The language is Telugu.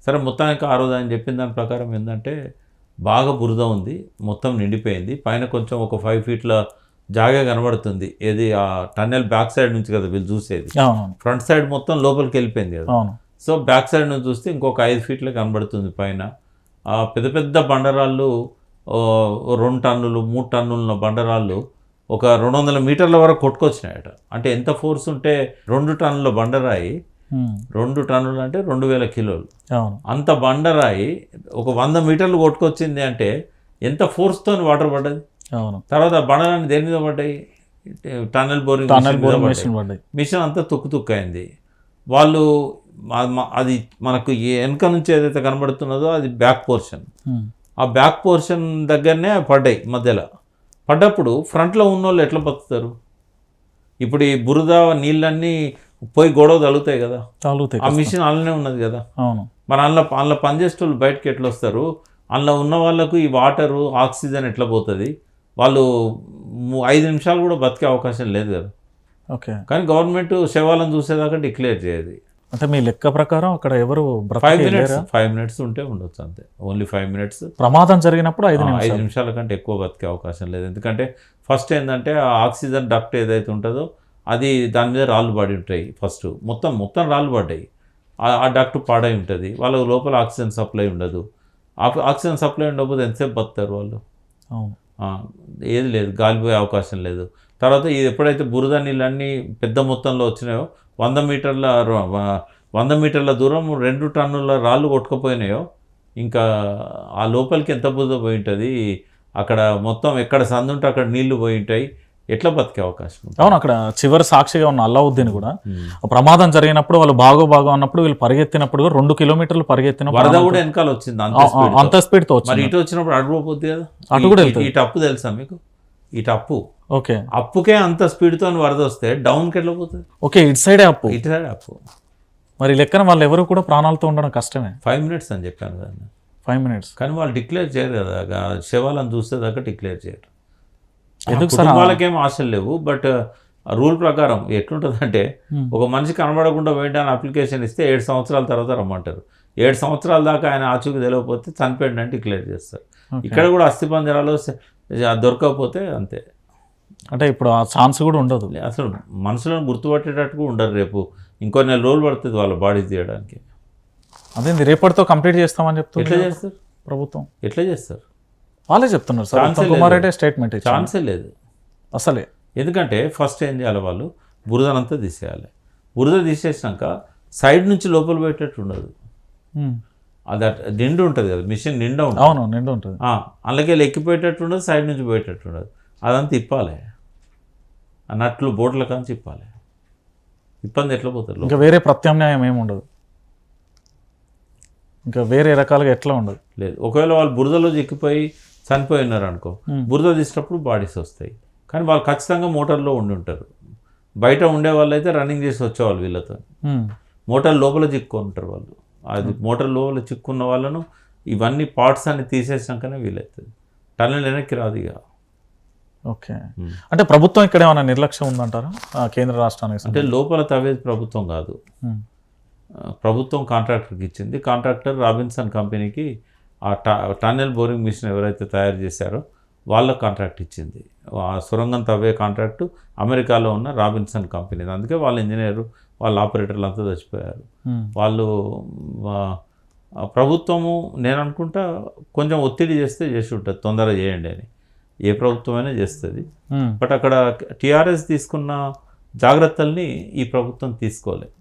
సరే మొత్తానికి ఆ రోజు ఆయన చెప్పిన దాని ప్రకారం ఏంటంటే బాగా బురద ఉంది, మొత్తం నిండిపోయింది, పైన కొంచెం ఒక 5 ఫీట్ల జాగా కనబడుతుంది. ఏది ఆ టన్నెల్ బ్యాక్ సైడ్ నుంచి కదా వీళ్ళు చూసేది, ఫ్రంట్ సైడ్ మొత్తం లోపలికి వెళ్ళిపోయింది కదా. సో బ్యాక్ సైడ్ నుంచి చూస్తే ఇంకొక 5 ఫీట్ల కనబడుతుంది పైన. పెద్ద పెద్ద బండరాళ్ళు 2 టన్నులు 3 టన్నుల బండరాళ్ళు ఒక 200 మీటర్ల వరకు కొట్టుకొచ్చినాయట. అంటే ఎంత ఫోర్స్ ఉంటే 2 టన్నుల బండరాయి, 2 టన్నులు అంటే 2000 కిలోలు, అంత బండరాయి ఒక 100 మీటర్లు కొట్టుకొచ్చింది అంటే ఎంత ఫోర్స్తో వాటర్ పడ్డది. తర్వాత ఆ బండరాన్ని దేని మీద పడ్డాయి, టన్నెల్ బోరింగ్ మిషన్ అంతా తుక్కు అయింది. వాళ్ళు అది మనకు వెనక నుంచి ఏదైతే కనబడుతున్నదో అది బ్యాక్ పోర్షన్, ఆ బ్యాక్ పోర్షన్ దగ్గరనే పడ్డాయి. మధ్యలో పడ్డప్పుడు ఫ్రంట్లో ఉన్న వాళ్ళు ఎట్లా బతుకుతారు? ఇప్పుడు ఈ బురద నీళ్ళన్నీ పోయి గొడవ తగులుతాయి కదా, ఆ మిషన్ అందులోనే ఉన్నది కదా. మరి అందులో పనిచేసే వాళ్ళు బయటకు ఎట్లా వస్తారు? అందులో ఉన్న వాళ్ళకు ఈ వాటరు ఆక్సిజన్ ఎట్లా పోతుంది? వాళ్ళు 5 నిమిషాలు కూడా బతికే అవకాశం లేదు కదా. కానీ గవర్నమెంట్ శవాలను చూసేదాకా డిక్లేర్ చేయదు. అంటే మీ లెక్క ప్రకారం అక్కడ ఎవరు 5 మినిట్స్ ఉంటే ఉండొచ్చు అంతే, ఓన్లీ 5 మినిట్స్. ప్రమాదం జరిగినప్పుడు 5 నిమిషాల కంటే ఎక్కువ బతికే అవకాశం లేదు. ఎందుకంటే ఫస్ట్ ఏంటంటే ఆ ఆక్సిజన్ డక్ట్ ఏదైతే ఉంటుందో అది దాని మీద రాళ్ళు పడి ఉంటాయి. ఫస్ట్ మొత్తం రాళ్ళు పడ్డాయి, ఆ డక్ట్ పాడై ఉంటుంది, వాళ్ళ లోపల ఆక్సిజన్ సప్లై ఉండదు. ఆక్సిజన్ సప్లై ఉండకపోతే ఎంతసేపు బతుకుతారు వాళ్ళు? ఏది లేదు, గాలిపోయే అవకాశం లేదు. తర్వాత ఇది ఎప్పుడైతే బురద నీళ్ళన్నీ పెద్ద మొత్తంలో వచ్చినాయో 100 మీటర్ల దూరం 2 టన్నుల రాళ్ళు కొట్టుకుపోయినాయో ఇంకా ఆ లోపలికి ఎంత బురద పోయి ఉంటుంది, అక్కడ మొత్తం ఎక్కడ సందు ఉంటే అక్కడ నీళ్లు పోయి ఉంటాయి, ఎట్లా బతికే అవకాశం ఉంటుంది? అవును, అక్కడ చివరి సాక్షిగా ఉన్న అల్లావుద్దీన్ కూడా ప్రమాదం జరిగినప్పుడు వాళ్ళు బాగా ఉన్నప్పుడు వీళ్ళు పరిగెత్తినప్పుడు 2 కిలోమీటర్లు పరిగెత్తినప్పుడు వరద కూడా వెనకాల వచ్చింది అంత స్పీడ్తో. మరి ఇటు వచ్చినప్పుడు అడుగుపోద్ది కదా, అటు కూడా ఇటు అప్పు తెలుసా మీకు? ఇటు అప్పు అప్పుకే అంత స్పీడ్తో వరద వస్తే డౌన్కి ఎట్లా పోతుంది? ఇటు సైడే అప్పు, ఇటు సైడ్ అప్పు. మరి లెక్కన వాళ్ళు ఎవరు కూడా ప్రాణాలతో ఉండడం కష్టమే. 5 మినిట్స్ అని చెప్పాను కదా, 5 మినిట్స్. కానీ వాళ్ళు డిక్లేర్ చేయరు కదా, శవాలను చూసేదాకా డిక్లేర్ చేయరు. ఎందుకు సార్? వాళ్ళకేం ఆశలు లేవు. బట్ రూల్ ప్రకారం ఎట్లుంటుందంటే ఒక మనిషి కనబడకుండా పోయిందని అప్లికేషన్ ఇస్తే 7 సంవత్సరాల తర్వాత రమ్మంటారు. 7 సంవత్సరాల దాకా ఆయన ఆచూకీ తెలియకపోతే చనిపోయింది అని డిక్లేర్ చేస్తారు. ఇక్కడ కూడా అస్థిపంజరాలు దొరకకపోతే అంతే. అంటే ఇప్పుడు ఆ ఛాన్స్ కూడా ఉండదు అసలు, మనుషులను గుర్తుపట్టేటట్టు ఉండరు. రేపు ఇంకో 4 రోజులు పడుతుంది వాళ్ళ బాడీ తీయడానికి. అదే రేపటితో కంప్లీట్ చేస్తామని చెప్తారు. ఎట్లా చేస్తారు ప్రభుత్వం? ఎట్లా చేస్తారు? వాళ్ళే చెప్తున్నారు సార్. ఉత్తమ్ కుమార్ రెడ్డి స్టేట్మెంట్ ఛాన్సే లేదు అసలే. ఎందుకంటే ఫస్ట్ ఏం చేయాలి, వాళ్ళు బురదనంతా తీసేయాలి. బురద తీసేసినాక సైడ్ నుంచి లోపల పోయేటట్టు ఉండదు, అది నిండు ఉంటుంది కదా, మిషన్ నిండా ఉంటుంది. అవును, నిండు ఉంటుంది. అలాగే ఎక్కిపోయేటట్టు ఉండదు, సైడ్ నుంచి పోయేటట్టు ఉండదు. అదంతా ఇప్పాలి, అన్నట్లు బోట్ల కాంచి ఇప్పాలి. ఇబ్బంది ఎట్లా పోతారు? ఇంకా వేరే ప్రత్యామ్నాయం ఏమి ఉండదు, ఇంకా వేరే రకాలుగా ఎట్లా ఉండదు. లేదు, ఒకవేళ వాళ్ళు బురదలో ఎక్కిపోయి చనిపోయి ఉన్నారు అనుకో, బురద తీసినప్పుడు బాడీస్ వస్తాయి. కానీ వాళ్ళు ఖచ్చితంగా మోటార్లో ఉండి ఉంటారు. బయట ఉండే వాళ్ళు అయితే రన్నింగ్ చేసి వచ్చేవాళ్ళు వీళ్ళతో. మోటార్ లోపల చిక్కుని ఉంటారు వాళ్ళు. అది మోటార్ లోపల చిక్కున్న వాళ్ళను ఇవన్నీ పార్ట్స్ అన్ని తీసేసినాకనే వీలవుతుంది. టన్నెల్ వెనక్కి రాదు ఇక. అంటే ప్రభుత్వం ఇక్కడ ఏమైనా నిర్లక్ష్యం ఉందంటారా కేంద్ర రాష్ట్రానికి? అంటే లోపల తవ్వేది ప్రభుత్వం కాదు, ప్రభుత్వం కాంట్రాక్టర్కి ఇచ్చింది. కాంట్రాక్టర్ రాబిన్సన్ కంపెనీకి ఆ టన్నెల్ బోరింగ్ మిషన్ ఎవరైతే తయారు చేశారో వాళ్ళకు కాంట్రాక్ట్ ఇచ్చింది. ఆ సొరంగం తవ్వే కాంట్రాక్టు అమెరికాలో ఉన్న రాబిన్సన్ కంపెనీ. అందుకే వాళ్ళ ఇంజనీరు వాళ్ళ ఆపరేటర్లు అంతా చచ్చిపోయారు. వాళ్ళు ప్రభుత్వము నేను అనుకుంటా కొంచెం ఒత్తిడి చేస్తే చేసి ఉంటుంది, తొందరగా చేయండి అని. ఏ ప్రభుత్వమైనా చేస్తుంది. బట్ అక్కడ టీఆర్ఎస్ తీసుకున్న జాగ్రత్తల్ని ఈ ప్రభుత్వం తీసుకోలేదు.